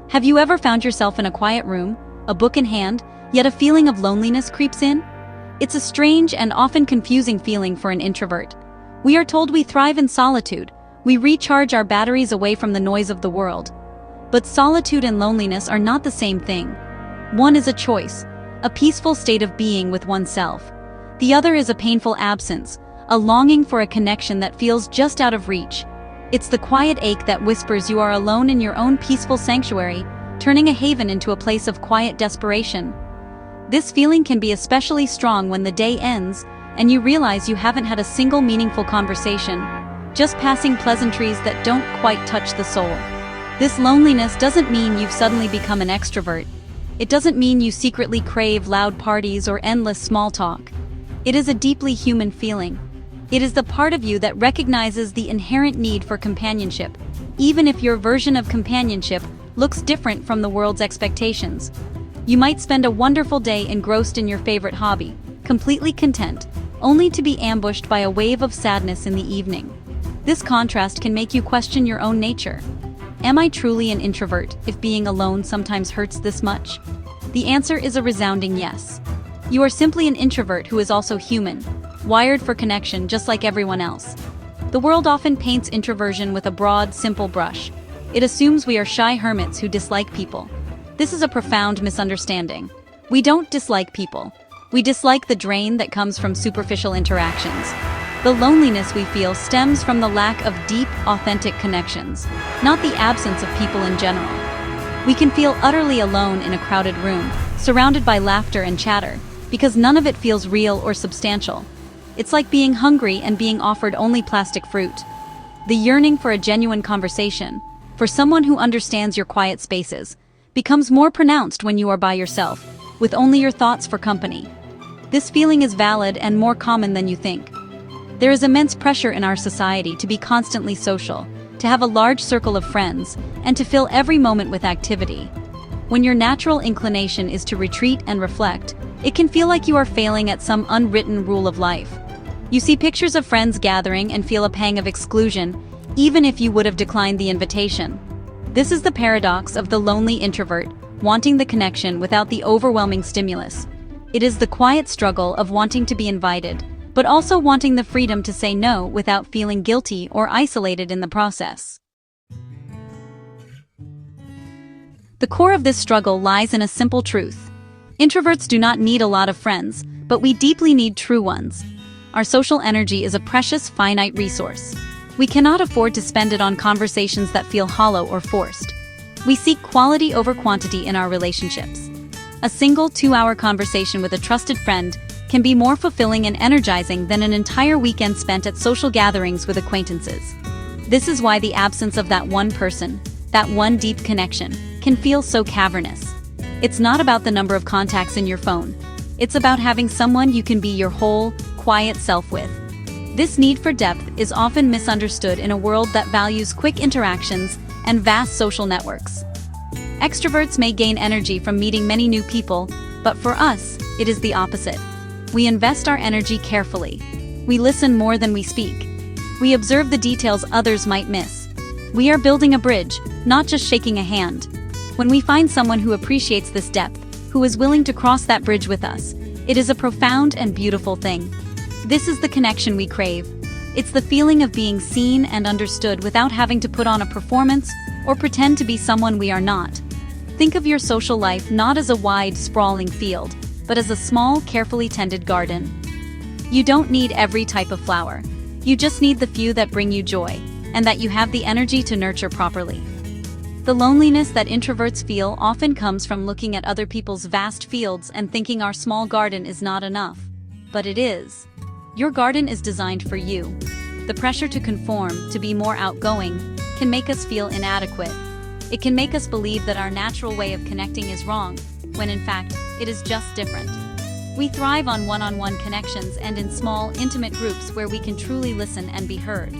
Have you ever found yourself in a quiet room, a book in hand, yet a feeling of loneliness creeps in? It's a strange and often confusing feeling for an introvert. We are told we thrive in solitude. We recharge our batteries away from the noise of the world. But solitude and loneliness are not the same thing. One is a choice, a peaceful state of being with oneself. The other is a painful absence, a longing for a connection that feels just out of reach. It's the quiet ache that whispers you are alone in your own peaceful sanctuary, turning a haven into a place of quiet desperation. This feeling can be especially strong when the day ends and you realize you haven't had a single meaningful conversation, just passing pleasantries that don't quite touch the soul. This loneliness doesn't mean you've suddenly become an extrovert. It doesn't mean you secretly crave loud parties or endless small talk. It is a deeply human feeling. It is the part of you that recognizes the inherent need for companionship, even if your version of companionship looks different from the world's expectations. You might spend a wonderful day engrossed in your favorite hobby, completely content, only to be ambushed by a wave of sadness in the evening. This contrast can make you question your own nature. Am I truly an introvert if being alone sometimes hurts this much? The answer is a resounding yes. You are simply an introvert who is also human, wired for connection just like everyone else. The world often paints introversion with a broad, simple brush. It assumes we are shy hermits who dislike people. This is a profound misunderstanding. We don't dislike people. We dislike the drain that comes from superficial interactions. The loneliness we feel stems from the lack of deep, authentic connections, not the absence of people in general. We can feel utterly alone in a crowded room, surrounded by laughter and chatter, because none of it feels real or substantial. It's like being hungry and being offered only plastic fruit. The yearning for a genuine conversation, for someone who understands your quiet spaces, becomes more pronounced when you are by yourself, with only your thoughts for company. This feeling is valid and more common than you think. There is immense pressure in our society to be constantly social, to have a large circle of friends, and to fill every moment with activity. When your natural inclination is to retreat and reflect, it can feel like you are failing at some unwritten rule of life. You see pictures of friends gathering and feel a pang of exclusion, even if you would have declined the invitation. This is the paradox of the lonely introvert, wanting the connection without the overwhelming stimulus. It is the quiet struggle of wanting to be invited, but also wanting the freedom to say no without feeling guilty or isolated in the process. The core of this struggle lies in a simple truth. Introverts do not need a lot of friends, but we deeply need true ones. Our social energy is a precious, finite resource. We cannot afford to spend it on conversations that feel hollow or forced. We seek quality over quantity in our relationships. A single 2-hour conversation with a trusted friend can be more fulfilling and energizing than an entire weekend spent at social gatherings with acquaintances. This is why the absence of that one person, that one deep connection, can feel so cavernous. It's not about the number of contacts in your phone. It's about having someone you can be your whole, quiet self with. This need for depth is often misunderstood in a world that values quick interactions and vast social networks. Extroverts may gain energy from meeting many new people, but for us, it is the opposite. We invest our energy carefully. We listen more than we speak. We observe the details others might miss. We are building a bridge, not just shaking a hand. When we find someone who appreciates this depth, who is willing to cross that bridge with us, it is a profound and beautiful thing. This is the connection we crave. It's the feeling of being seen and understood without having to put on a performance or pretend to be someone we are not. Think of your social life not as a wide, sprawling field, but as a small, carefully tended garden. You don't need every type of flower. You just need the few that bring you joy, and that you have the energy to nurture properly. The loneliness that introverts feel often comes from looking at other people's vast fields and thinking our small garden is not enough. But it is. Your garden is designed for you. The pressure to conform, to be more outgoing, can make us feel inadequate. It can make us believe that our natural way of connecting is wrong, when in fact, it is just different. We thrive on one-on-one connections and in small, intimate groups where we can truly listen and be heard.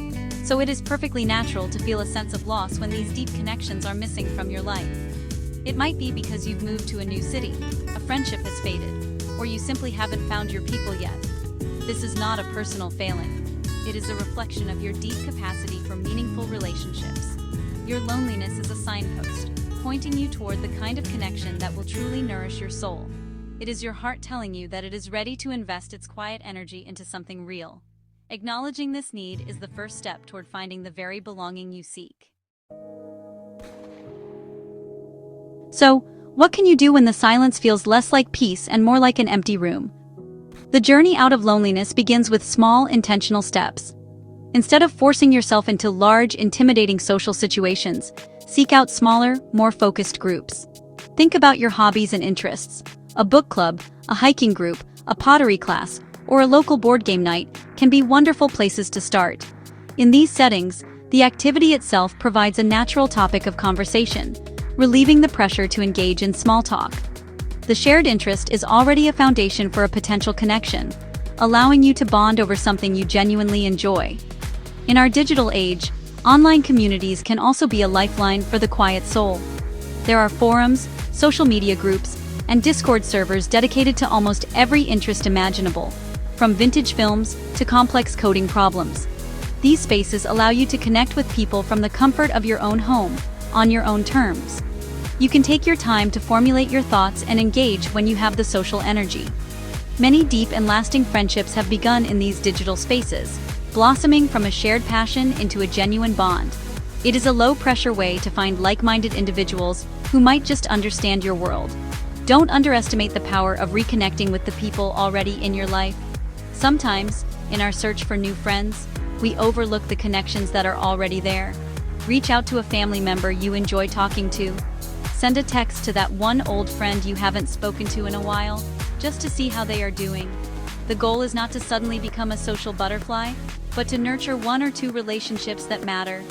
So it is perfectly natural to feel a sense of loss when these deep connections are missing from your life. It might be because you've moved to a new city, a friendship has faded, or you simply haven't found your people yet. This is not a personal failing. It is a reflection of your deep capacity for meaningful relationships. Your loneliness is a signpost, pointing you toward the kind of connection that will truly nourish your soul. It is your heart telling you that it is ready to invest its quiet energy into something real. Acknowledging this need is the first step toward finding the very belonging you seek. So, what can you do when the silence feels less like peace and more like an empty room? The journey out of loneliness begins with small, intentional steps. Instead of forcing yourself into large, intimidating social situations, seek out smaller, more focused groups. Think about your hobbies and interests. A book club, a hiking group, a pottery class, or a local board game night can be wonderful places to start. In these settings, the activity itself provides a natural topic of conversation, relieving the pressure to engage in small talk. The shared interest is already a foundation for a potential connection, allowing you to bond over something you genuinely enjoy. In our digital age, online communities can also be a lifeline for the quiet soul. There are forums, social media groups, and Discord servers dedicated to almost every interest imaginable, from vintage films to complex coding problems. These spaces allow you to connect with people from the comfort of your own home, on your own terms. You can take your time to formulate your thoughts and engage when you have the social energy. Many deep and lasting friendships have begun in these digital spaces, blossoming from a shared passion into a genuine bond. It is a low-pressure way to find like-minded individuals who might just understand your world. Don't underestimate the power of reconnecting with the people already in your life. Sometimes, in our search for new friends, we overlook the connections that are already there. Reach out to a family member you enjoy talking to. Send a text to that one old friend you haven't spoken to in a while, just to see how they are doing. The goal is not to suddenly become a social butterfly, but to nurture one or two relationships that matter.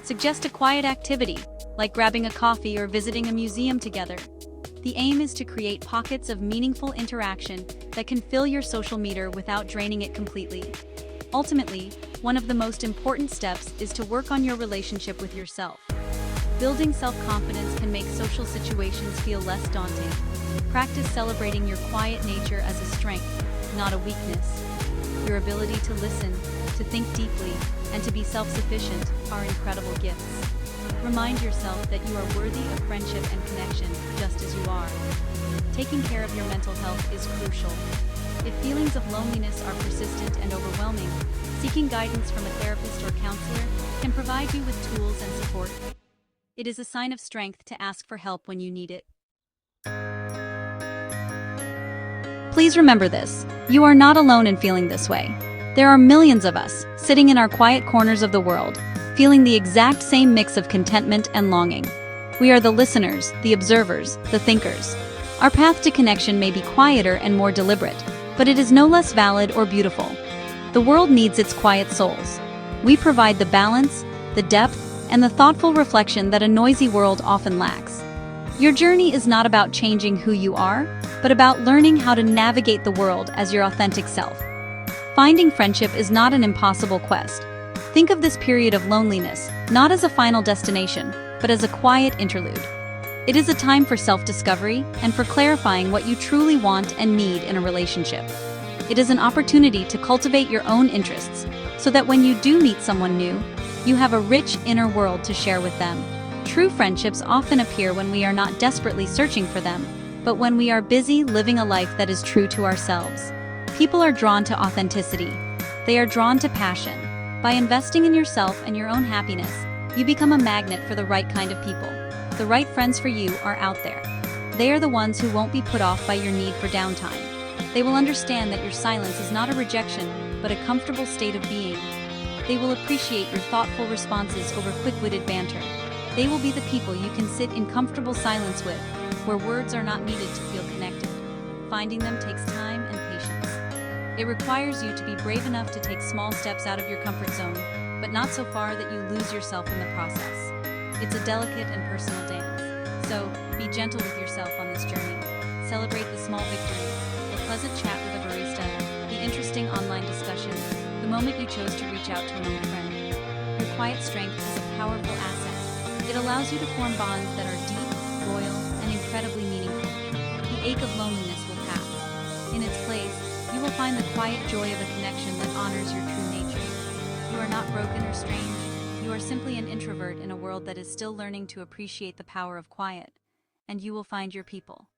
Suggest a quiet activity, like grabbing a coffee or visiting a museum together. The aim is to create pockets of meaningful interaction that can fill your social meter without draining it completely. Ultimately, one of the most important steps is to work on your relationship with yourself. Building self-confidence can make social situations feel less daunting. Practice celebrating your quiet nature as a strength, not a weakness. Your ability to listen, to think deeply, and to be self-sufficient are incredible gifts. Remind yourself that you are worthy of friendship and connection just as you are. Taking care of your mental health is crucial. If feelings of loneliness are persistent and overwhelming, seeking guidance from a therapist or counselor can provide you with tools and support. It is a sign of strength to ask for help when you need it. Please remember this: you are not alone in feeling this way. There are millions of us, sitting in our quiet corners of the world, feeling the exact same mix of contentment and longing. We are the listeners, the observers, the thinkers. Our path to connection may be quieter and more deliberate, but it is no less valid or beautiful. The world needs its quiet souls. We provide the balance, the depth, and the thoughtful reflection that a noisy world often lacks. Your journey is not about changing who you are, but about learning how to navigate the world as your authentic self. Finding friendship is not an impossible quest. Think of this period of loneliness not as a final destination, but as a quiet interlude. It is a time for self-discovery and for clarifying what you truly want and need in a relationship. It is an opportunity to cultivate your own interests, so that when you do meet someone new, you have a rich inner world to share with them. True friendships often appear when we are not desperately searching for them, but when we are busy living a life that is true to ourselves. People are drawn to authenticity. They are drawn to passion. By investing in yourself and your own happiness, you become a magnet for the right kind of people. The right friends for you are out there. They are the ones who won't be put off by your need for downtime. They will understand that your silence is not a rejection, but a comfortable state of being. They will appreciate your thoughtful responses over quick-witted banter. They will be the people you can sit in comfortable silence with, where words are not needed to feel connected. Finding them takes time and patience. It requires you to be brave enough to take small steps out of your comfort zone, but not so far that you lose yourself in the process. It's a delicate and personal dance. So, be gentle with yourself on this journey. Celebrate the small victories, the pleasant chat with a barista, the interesting online discussion, the moment you chose to reach out to an old friend. Your quiet strength is a powerful asset. It allows you to form bonds that are deep, loyal, and incredibly meaningful. The ache of loneliness will pass. In its place, you will find the quiet joy of a connection that honors your true nature. You are not broken or strange. You You are simply an introvert in a world that is still learning to appreciate the power of quiet, and you will find your people.